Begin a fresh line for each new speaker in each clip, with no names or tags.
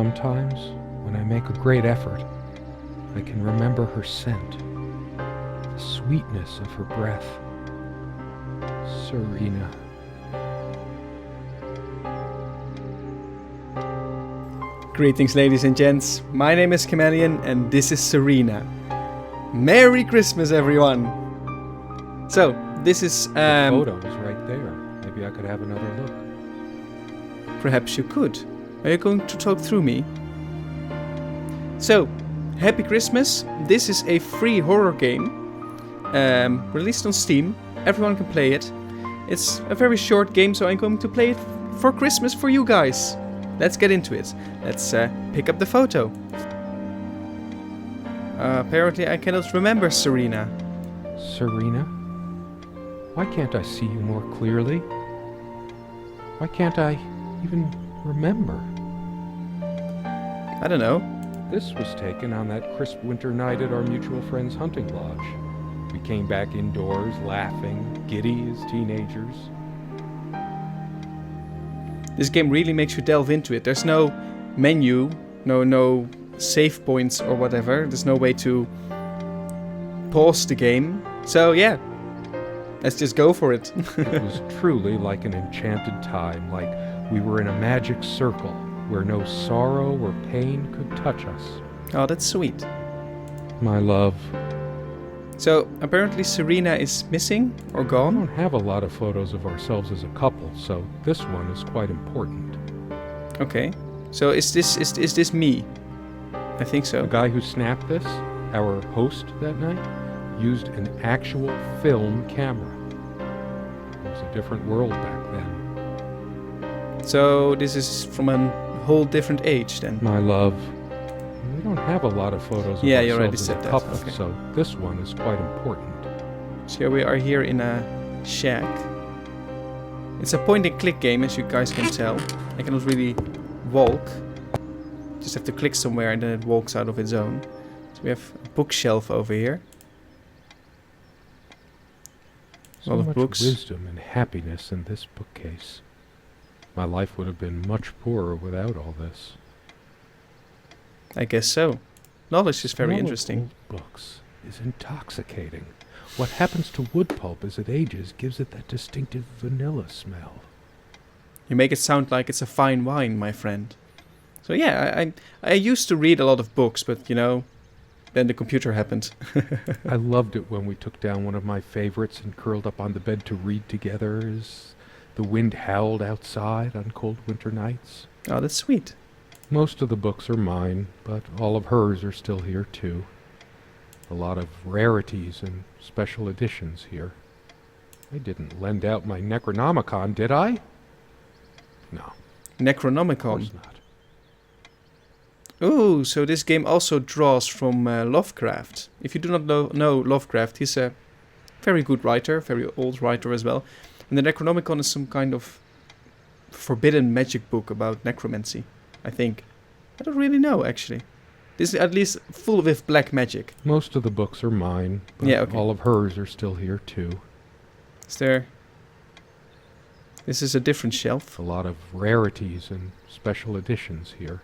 Sometimes, when I make a great effort, I can remember her scent, the sweetness of her breath. Serena.
Greetings, ladies and gents. My name is Chameleon, and this is Serena. Merry Christmas, everyone! So, this is...
The photo is right there. Maybe I could have another look.
Perhaps you could. Are you going to talk through me? So, Happy Christmas. This is a free horror game. Released on Steam. Everyone can play it. It's a very short game, so I'm going to play it for Christmas for you guys. Let's get into it. Let's pick up the photo. Apparently I cannot remember Serena.
Serena? Why can't I see you more clearly? Why can't I even remember?
I don't know.
This was taken on that crisp winter night at our mutual friend's hunting lodge. We came back indoors, laughing, giddy as teenagers.
This game really makes you delve into it. There's no menu, no save points or whatever. There's no way to pause the game. So yeah, let's just go for it.
It was truly like an enchanted time, like we were in a magic circle where no sorrow or pain could touch us.
Oh, that's sweet.
My love.
So, apparently Serena is missing or
We
gone.
don't have a lot of photos of ourselves as a couple, so this one is quite important.
Okay. So is this me? I think so.
The guy who snapped this, our host that night, used an actual film camera. It was a different world back then.
So this is from a whole different age then.
My love. We don't have a lot of photos of
Yeah, you already
ourselves as
said
a
that.
couple,
Okay.
so this one is quite important.
So we are here in a shack. It's a point and click game, as you guys can tell. I cannot really walk. Just have to click somewhere and then it walks out of its own. So we have a bookshelf over here.
So
lot of
much
books.
wisdom and happiness in this bookcase. My life would have been much poorer without all this.
I guess so. Knowledge is very
Smell of
interesting.
old books is intoxicating. What happens to wood pulp as it ages gives it that distinctive vanilla smell.
You make it sound like it's a fine wine, my friend. So yeah, I used to read a lot of books, but you know, then the computer happened.
I loved it when we took down one of my favorites and curled up on the bed to read together as the wind howled outside on cold winter nights.
Oh, that's sweet.
Most of the books are mine, but all of hers are still here too. A lot of rarities and special editions here. I didn't lend out my Necronomicon, did I? No, of
Necronomicon.
course not.
Oh, so this game also draws from Lovecraft. If you do not know Lovecraft, he's a very good writer, very old writer as well. And the Necronomicon is some kind of forbidden magic book about necromancy, I think. I don't really know, actually. This is at least full with black magic.
Most of the books are mine, but
Yeah, okay.
all of hers are still here too.
Is there... This is a different shelf.
A lot of rarities and special editions here.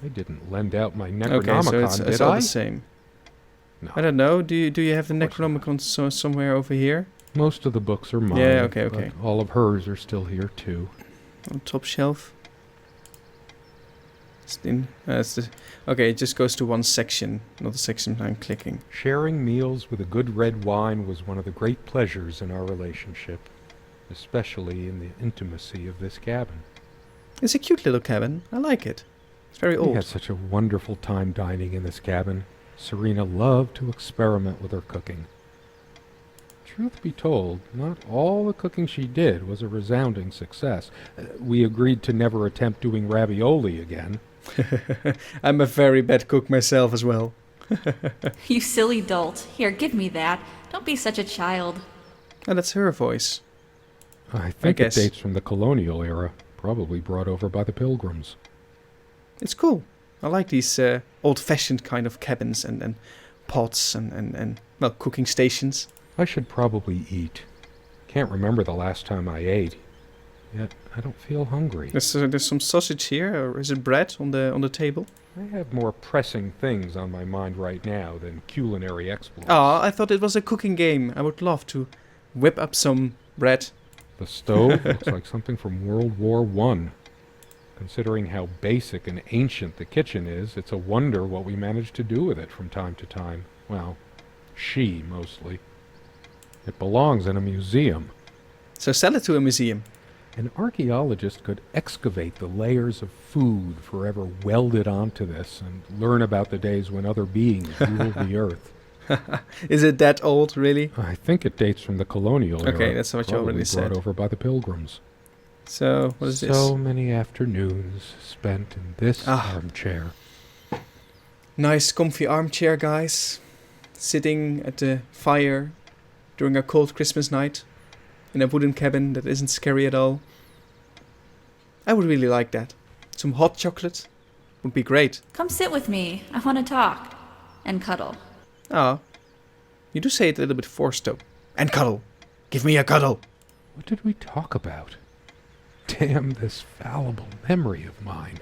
I didn't lend out my Necronomicon,
Okay, so it's
did
all
I?
the same.
No.
I don't know. Do you have the
Of course not.
Necronomicon somewhere over here?
Most of the books are mine,
Yeah, okay, okay.
but all of hers are still here too.
On top shelf. Okay, it just goes to one section, not the section I'm clicking.
Sharing meals with a good red wine was one of the great pleasures in our relationship, especially in the intimacy of this cabin.
It's a cute little cabin. I like it. It's very
We
old.
had such a wonderful time dining in this cabin. Serena loved to experiment with her cooking. Truth be told, not all the cooking she did was a resounding success. We agreed to never attempt doing ravioli again.
I'm a very bad cook myself as well.
You silly dolt. Here, give me that. Don't be such a child.
Oh, that's her voice.
I think it
guess.
dates from the colonial era, probably brought over by the Pilgrims.
It's cool. I like these old-fashioned kind of cabins and pots and well, cooking stations.
I should probably eat. Can't remember the last time I ate. yet I don't feel hungry.
There's some sausage here, or is it bread on the table?
I have more pressing things on my mind right now than culinary exploits.
Ah, I thought it was a cooking game. I would love to whip up some bread.
The stove looks like something from World War I. Considering how basic and ancient the kitchen is, it's a wonder what we managed to do with it from time to time. Well, she mostly. It belongs in a museum.
So sell it to a museum.
An archaeologist could excavate the layers of food forever welded onto this and learn about the days when other beings ruled the earth.
Is it that old, really?
I think it dates from the colonial era.
Okay, that's what you already
probably
said.
brought over by the Pilgrims.
So, what is this?
So many afternoons spent in this
Ah.
armchair.
Nice, comfy armchair, guys. Sitting at the fire during a cold Christmas night in a wooden cabin that isn't scary at all. I would really like that. Some hot chocolate would be great.
Come sit with me. I want to talk. And cuddle.
Ah, you do say it a little bit forced though. And cuddle. Give me a cuddle.
What did we talk about? Damn this fallible memory of mine.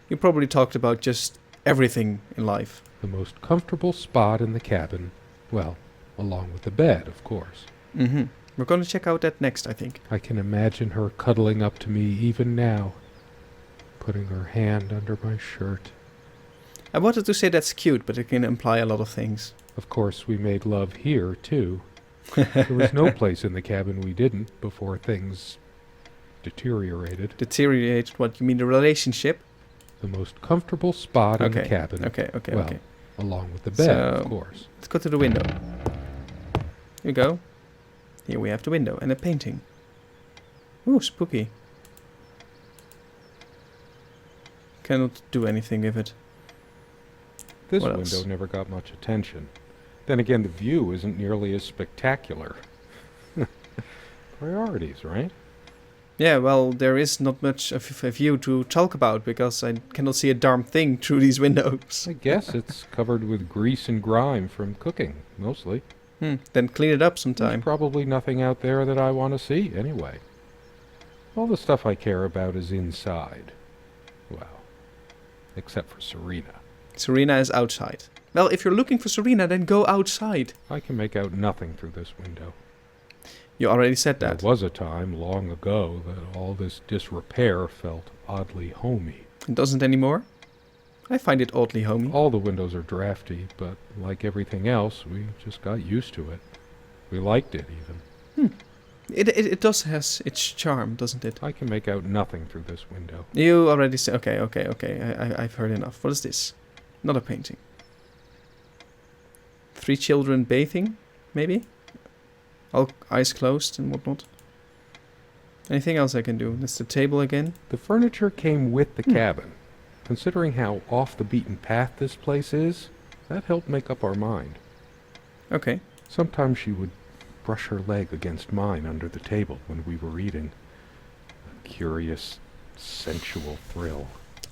You probably talked about just everything in life.
The most comfortable spot in the cabin. Well, along with the bed, of course.
Mm-hmm. We're going to check out that next, I think.
I can imagine her cuddling up to me even now, putting her hand under my shirt.
I wanted to say that's cute, but it can imply a lot of things.
Of course, we made love here, too. There was no place in the cabin we didn't before things deteriorated.
Deteriorate, what, you mean the relationship?
The most comfortable spot in the cabin.
Okay.
Well, along with the bed, of
So-
course.
Let's go to the window. Here we go. Here we have the window and a painting. Ooh, spooky. Cannot do anything with it.
This
What
window
else?
never got much attention. Then again, the view isn't nearly as spectacular. Priorities, right?
Yeah, well, there is not much of a view to talk about because I cannot see a darn thing through these windows.
I guess it's covered with grease and grime from cooking, mostly.
Then clean it up
There's
sometime.
probably nothing out there that I want to see, anyway. All the stuff I care about is inside. Well, except for Serena.
Serena is outside. Well, if you're looking for Serena, then go outside.
I can make out nothing through this window.
You already said that.
There was a time, long ago, that all this disrepair felt oddly homey.
It doesn't anymore. I find it oddly homey.
All the windows are drafty, but like everything else, we just got used to it. We liked it, even.
It does has its charm, doesn't it?
I can make out nothing through this window.
You already said... Okay. I've heard enough. What is this? Not a painting. 3 children bathing, maybe? All eyes closed and whatnot. Anything else I can do? That's the table again.
The furniture came with the cabin. Considering how off the beaten path this place is, that helped make up our mind.
Okay.
Sometimes she would brush her leg against mine under the table when we were eating. A curious, sensual thrill.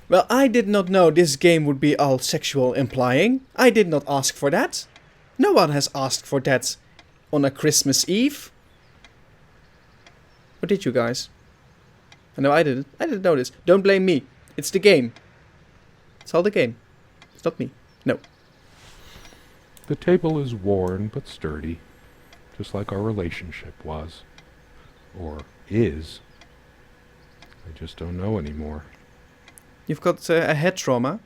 Well, I did not know this game would be all sexual implying. I did not ask for that. No one has asked for that on a Christmas Eve. Or did you guys? No, I didn't. I didn't know this. Don't blame me. It's the game. It's all the game. It's not me. No.
The table is worn but sturdy, just like our relationship was. Or is. I just don't know anymore.
You've got a head trauma.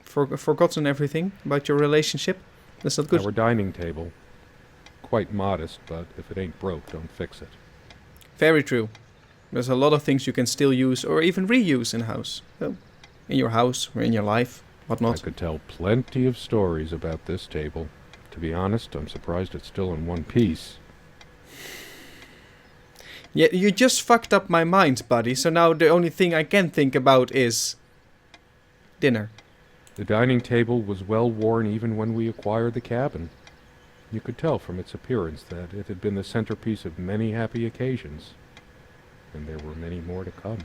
Forgotten everything about your relationship. That's not good.
Our dining table. Quite modest, but if it ain't broke, don't fix it.
Very true. There's a lot of things you can still use or even reuse in house. So, in your house or in your life,
I
whatnot.
could tell plenty of stories about this table. To be honest, I'm surprised it's still in one piece.
Yeah, you just fucked up my mind, buddy. So now the only thing I can think about is dinner.
The dining table was well worn even when we acquired the cabin. You could tell from its appearance that it had been the centerpiece of many happy occasions. And there were many more to come.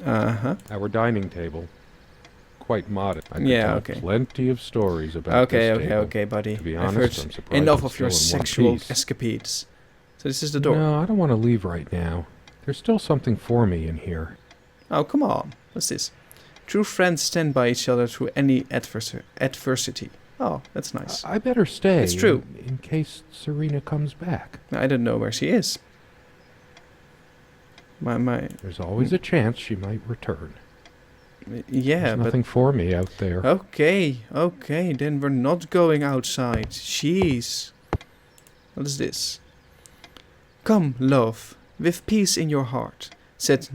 Uh-huh.
Our dining table. Quite modest. I could
Yeah,
tell
okay.
plenty of stories about this table.
Okay, buddy.
To be
I've
honest,
heard
I'm surprised
enough
it's
of your
still in one
sexual
piece.
escapades. So this is the door.
No, I don't want to leave right now. There's still something for me in here.
Oh, come on. What's this? True friends stand by each other through any adversity. Oh, that's nice.
I better stay.
It's true.
In case Serena comes back.
I don't know where she is.
There's always a chance she might return.
Yeah,
There's
but...
nothing for me out there.
Okay, then we're not going outside. Jeez. What is this? Come, love, with peace in your heart, said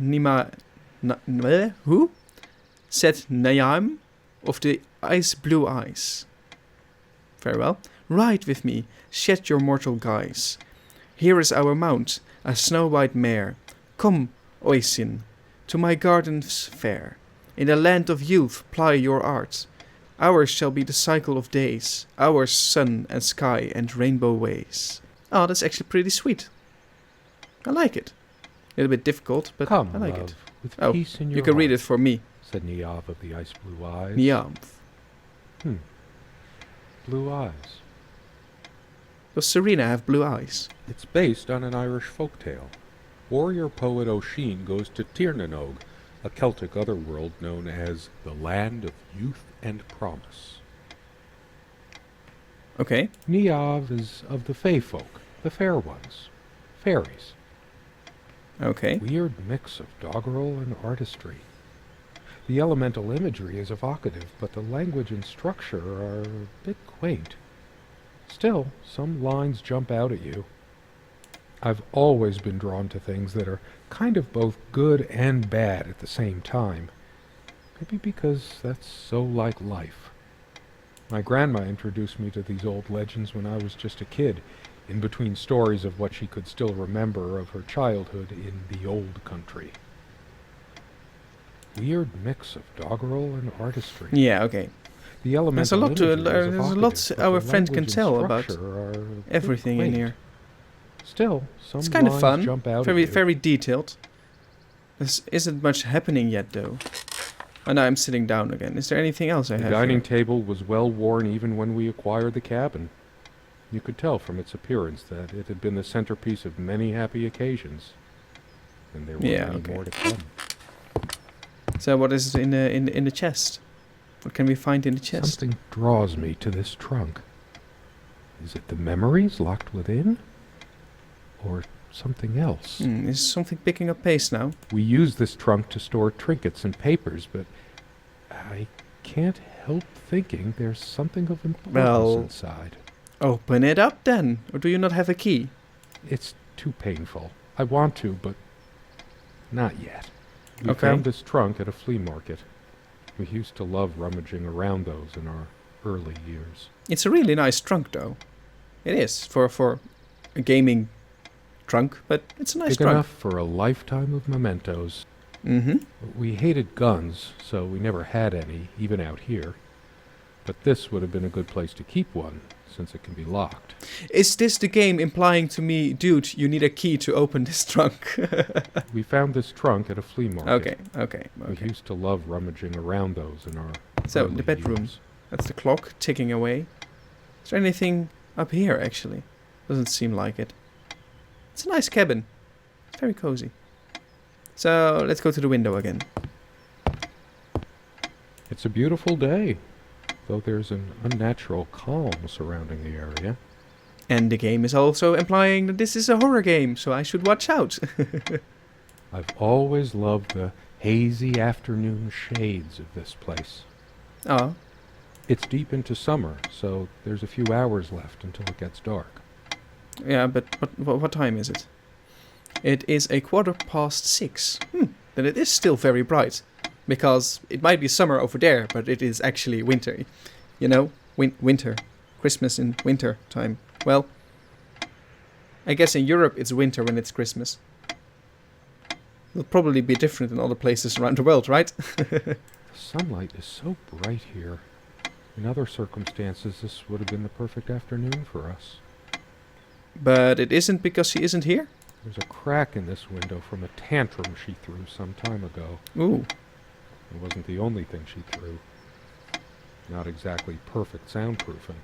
who? Said Naim of the ice blue eyes. Very well. Ride with me, shed your mortal guise. Here is our mount, a snow-white mare. Come, Oisin, to my gardens fair. In the land of youth ply your art. Ours shall be the cycle of days, ours sun and sky and rainbow ways. Oh, that's actually pretty sweet. I like it. A little bit difficult, but
Come,
I like
love,
it.
with
Oh,
peace in your
you can read
heart,
it for me.
said Niamh of the ice blue eyes.
Niamh.
Blue eyes.
Does Serena have blue eyes?
It's based on an Irish folktale. Warrior poet O'Sheen goes to Tirnanog, a Celtic otherworld known as the Land of Youth and Promise.
Okay.
Niamh is of the Fey folk, the fair ones, fairies.
Okay.
Weird mix of doggerel and artistry. The elemental imagery is evocative, but the language and structure are a bit quaint. Still, some lines jump out at you. I've always been drawn to things that are kind of both good and bad at the same time. Maybe because that's so like life. My grandma introduced me to these old legends when I was just a kid, in between stories of what she could still remember of her childhood in the old country. Weird mix of doggerel and artistry.
Yeah, okay.
The elemental
There's a lot to
imagery is
there's a lot
evocative, but
our
the
friend can
language and
tell about
structure are a bit
everything in
quaint.
here.
Still, some
It's kind of
lines
fun.
jump out at
Very,
you.
very detailed. There isn't much happening yet, though. Oh, no, I'm sitting down again. Is there anything else I
The
have
dining
here?
table was well worn even when we acquired the cabin. You could tell from its appearance that it had been the centerpiece of many happy occasions. And there were
Yeah,
many
okay.
more to come.
So what is in the chest? What can we find in the chest?
Something draws me to this trunk. Is it the memories locked within? Or something else?
Is something picking up pace now?
We use this trunk to store trinkets and papers, but I can't help thinking there's something of importance
Well-
inside.
Open it up then, or do you not have a key?
It's too painful. I want to, but not yet. We
Okay.
found this trunk at a flea market. We used to love rummaging around those in our early years.
It's a really nice trunk, though. It is for a gaming trunk, but it's a nice
Big
trunk.
enough for a lifetime of mementos.
Mm-hmm.
We hated guns, so we never had any, even out here. But this would have been a good place to keep one, since it can be locked.
Is this the game implying to me, dude, you need a key to open this trunk?
We found this trunk at a flea market.
Okay.
We used to love rummaging around those in our
So,
early
the bedroom.
years.
That's the clock ticking away. Is there anything up here, actually? Doesn't seem like it. It's a nice cabin. Very cozy. So, let's go to the window again.
It's a beautiful day, though there's an unnatural calm surrounding the area.
And the game is also implying that this is a horror game, so I should watch out.
I've always loved the hazy afternoon shades of this place.
Oh,
It's deep into summer, so there's a few hours left until it gets dark.
yeah, but what time is it? It is 6:15. Then it is still very bright. Because it might be summer over there, but it is actually winter. You know, winter. Christmas in winter time. Well, I guess in Europe it's winter when it's Christmas. It'll probably be different in other places around the world, right?
The sunlight is so bright here. In other circumstances, this would have been the perfect afternoon for us.
But it isn't because she isn't here?
There's a crack in this window from a tantrum she threw some time ago.
Ooh.
It wasn't the only thing she threw. Not exactly perfect soundproofing.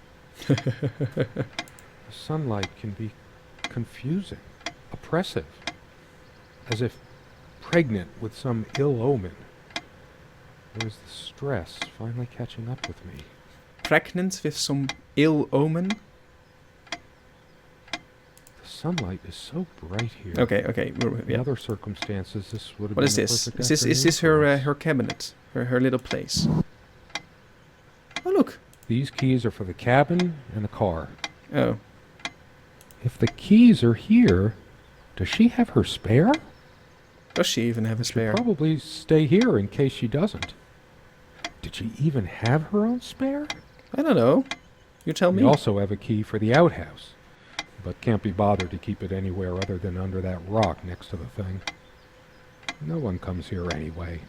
The sunlight can be confusing, oppressive. as if pregnant with some ill omen. Or is the stress finally catching up with me?
Pregnant with some ill omen?
The sunlight is so bright here.
Okay.
In
Yeah.
other circumstances, this would have
What
been
is
the
this?
perfect
Is this
afternoon for
her
us.
her cabinet? Her little place? Oh, look.
These keys are for the cabin and the car.
Oh.
If the keys are here, does she have her spare?
Does she even have a
She'll
spare?
probably stay here in case she doesn't. Did she even have her own spare?
I don't know. You tell me.
We also have a key for the outhouse, but can't be bothered to keep it anywhere other than under that rock next to the thing. No one comes here anyway.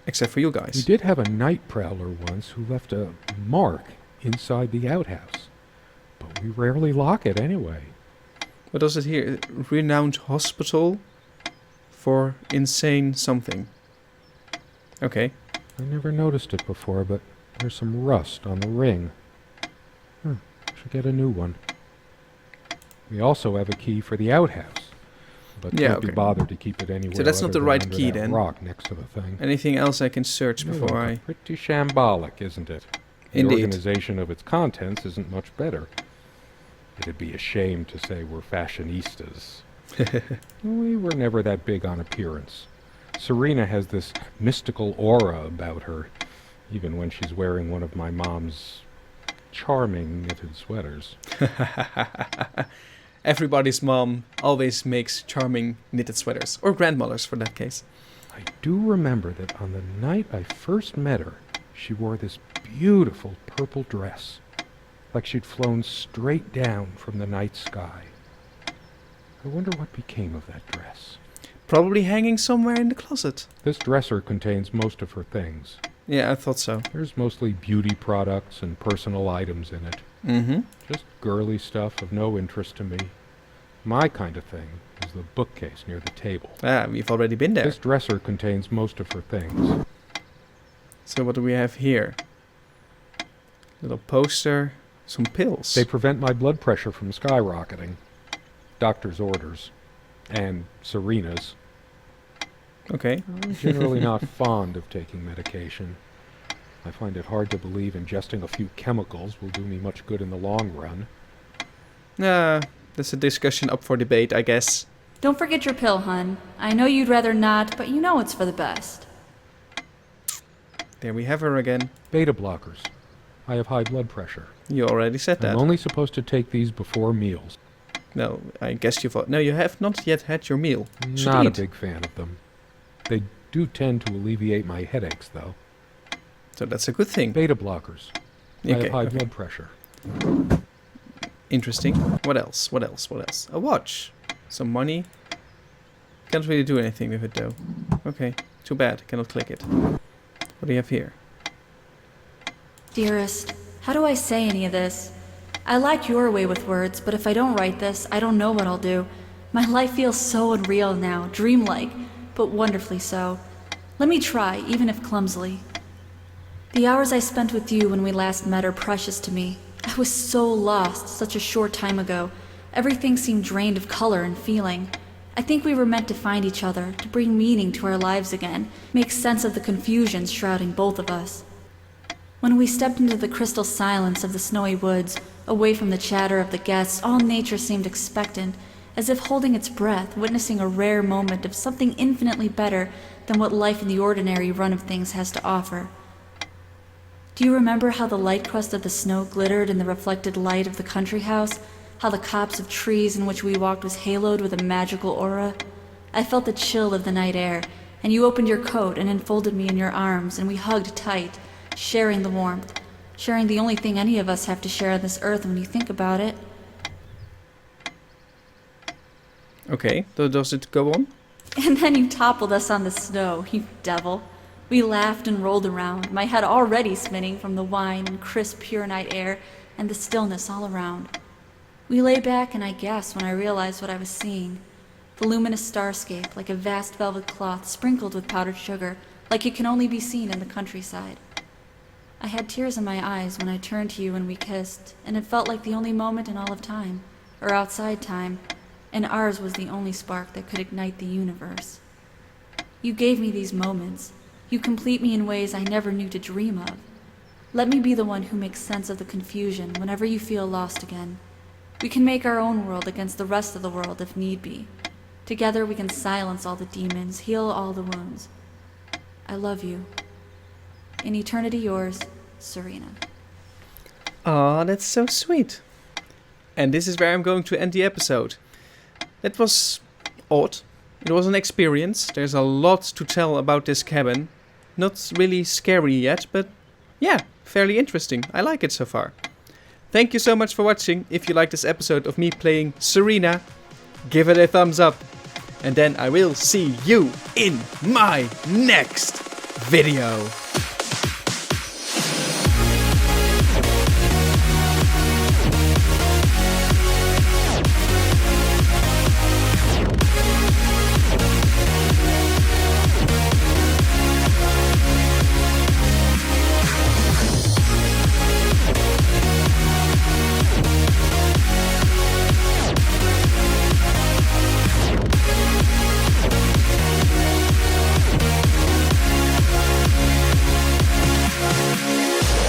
Except for you
We
guys.
did have a night prowler once who left a mark inside the outhouse, but we rarely lock it anyway.
What does it here? Renowned hospital for insane something. Okay.
I never noticed it before, but there's some rust on the ring. Should get a new one. We also have a key for the outhouse, but
Yeah,
can't be
okay.
bothered to keep it anywhere.
So that's not
other
the
than
right
under
key
that
then.
rock next to the thing.
Anything else I can search before
Well,
I...
Pretty shambolic, isn't it? The
Indeed.
organization of its contents isn't much better. It'd be a shame to say we're fashionistas. We were never that big on appearance. Serena has this mystical aura about her, even when she's wearing one of my mom's charming knitted sweaters.
Everybody's mom always makes charming knitted sweaters. Or grandmothers, for that case.
I do remember that on the night I first met her, she wore this beautiful purple dress, like she'd flown straight down from the night sky. I wonder what became of that dress.
Probably hanging somewhere in the closet.
This dresser contains most of her things.
Yeah, I thought so.
There's mostly beauty products and personal items in it.
Mm-hmm.
Just girly stuff of no interest to me. My kind of thing is the bookcase near the table.
Ah, we've already been there.
This dresser contains most of her things.
So what do we have here? Little poster. Some pills.
They prevent my blood pressure from skyrocketing. Doctor's orders. And Serena's.
Okay.
I'm generally not fond of taking medication. I find it hard to believe ingesting a few chemicals will do me much good in the long run.
That's a discussion up for debate, I guess.
Don't forget your pill, hun. I know you'd rather not, but you know it's for the best.
There we have her again.
Beta blockers. I have high blood pressure.
You already said that.
I'm only supposed to take these before meals.
No, I guess you've... No, you have not yet had your meal. Should
Not a
eat.
big fan of them. They do tend to alleviate my headaches, though.
So that's a good thing.
Beta blockers. I
Okay,
have high
okay.
blood pressure.
Interesting. What else? What else? What else? A watch. Some money. Can't really do anything with it, though. Okay. Too bad. Cannot click it. What do you have here?
Dearest, how do I say any of this? I like your way with words, but if I don't write this, I don't know what I'll do. My life feels so unreal now, dreamlike, but wonderfully so. Let me try, even if clumsily. The hours I spent with you when we last met are precious to me. I was so lost such a short time ago. Everything seemed drained of color and feeling. I think we were meant to find each other, to bring meaning to our lives again, make sense of the confusion shrouding both of us. When we stepped into the crystal silence of the snowy woods, away from the chatter of the guests, all nature seemed expectant, as if holding its breath, witnessing a rare moment of something infinitely better than what life in the ordinary run of things has to offer. Do you remember how the light crust of the snow glittered in the reflected light of the country house? How the copse of trees in which we walked was haloed with a magical aura? I felt the chill of the night air, and you opened your coat and enfolded me in your arms, and we hugged tight, sharing the warmth, sharing the only thing any of us have to share on this earth when you think about it.
Okay. Does it go on?
And then you toppled us on the snow, you devil. We laughed and rolled around, my head already spinning from the wine and crisp, pure night air and the stillness all around. We lay back and I gasped when I realized what I was seeing. The luminous starscape, like a vast velvet cloth sprinkled with powdered sugar, like it can only be seen in the countryside. I had tears in my eyes when I turned to you and we kissed, and it felt like the only moment in all of time, or outside time, and ours was the only spark that could ignite the universe. You gave me these moments. You complete me in ways I never knew to dream of. Let me be the one who makes sense of the confusion whenever you feel lost again. We can make our own world against the rest of the world if need be. Together we can silence all the demons, heal all the wounds. I love you. In eternity yours, Serena.
Aw, that's so sweet. And this is where I'm going to end the episode. That was odd. It was an experience. There's a lot to tell about this cabin. Not really scary yet, but yeah, fairly interesting. I like it so far. Thank you so much for watching. If you like this episode of me playing Serena, give it a thumbs up. And then I will see you in my next video.